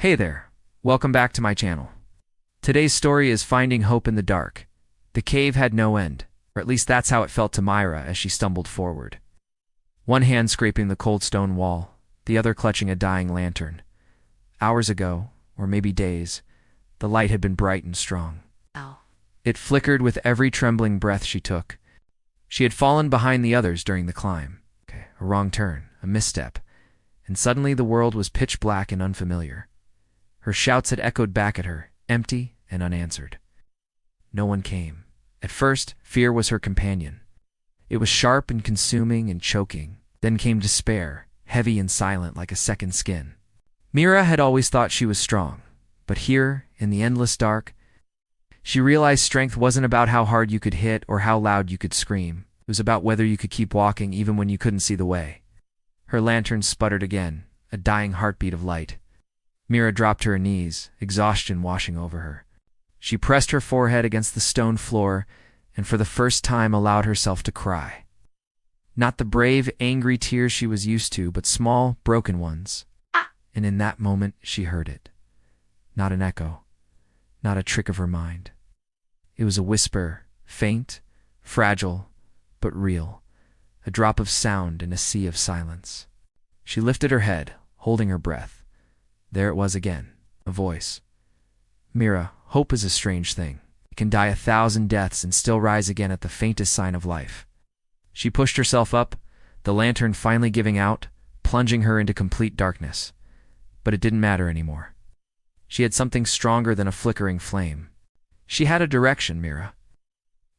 Hey there, welcome back to my channel. Today's story is Finding Hope in the Dark. The cave had no end, or at least that's how it felt to Myra as she stumbled forward. One hand scraping the cold stone wall, the other clutching a dying lantern. Hours ago, or maybe days, the light had been bright and strong. It flickered with every trembling breath she took. She had fallen behind the others during the climb. A wrong turn, a misstep, and suddenly the world was pitch black and unfamiliar. Her shouts had echoed back at her, empty and unanswered. No one came. At first, fear was her companion. It was sharp and consuming and choking. Then came despair, heavy and silent like a second skin. Myra had always thought she was strong, but here, in the endless dark, she realized strength wasn't about how hard you could hit or how loud you could scream. It was about whether you could keep walking even when you couldn't see the way. Her lantern sputtered again, a dying heartbeat of light. Myra dropped to her knees, exhaustion washing over her. She pressed her forehead against the stone floor and for the first time allowed herself to cry. Not the brave, angry tears she was used to, but small, broken ones. And in that moment, she heard it. Not an echo, not a trick of her mind. It was a whisper, faint, fragile, but real, a drop of sound in a sea of silence. She lifted her head, holding her breath. There it was again, a voice. Myra, hope is a strange thing. It can die 1,000 deaths and still rise again at the faintest sign of life. She pushed herself up, the lantern finally giving out, plunging her into complete darkness. But it didn't matter anymore. She had something stronger than a flickering flame. She had a direction, Myra.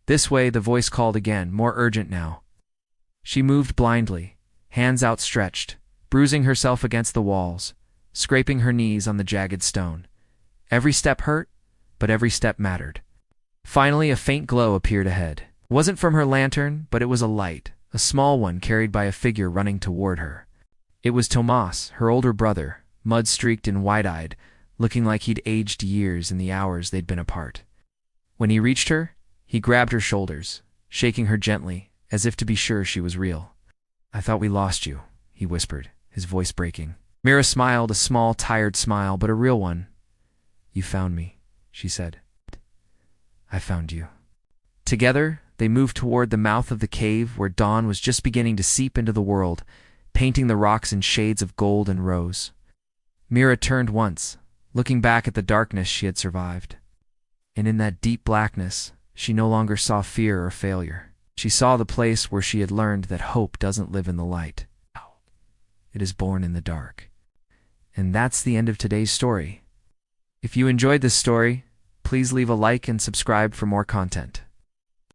This way, the voice called again, more urgent now. She moved blindly, hands outstretched, bruising herself against the walls, scraping her knees on the jagged stone. Every step hurt, but every step mattered. Finally, a faint glow appeared ahead. It wasn't from her lantern, but it was a light, a small one carried by a figure running toward her. It was Tomas, her older brother, mud-streaked and wide-eyed, looking like he'd aged years in the hours they'd been apart. When he reached her, he grabbed her shoulders, shaking her gently, as if to be sure she was real. "I thought we lost you," he whispered, his voice breaking. Myra smiled, a small, tired smile, but a real one. "You found me," she said. "I found you." Together, they moved toward the mouth of the cave where dawn was just beginning to seep into the world, painting the rocks in shades of gold and rose. Myra turned once, looking back at the darkness she had survived. And in that deep blackness, she no longer saw fear or failure. She saw the place where she had learned that hope doesn't live in the light. It is born in the dark. And that's the end of today's story. If you enjoyed this story, please leave a like and subscribe for more content.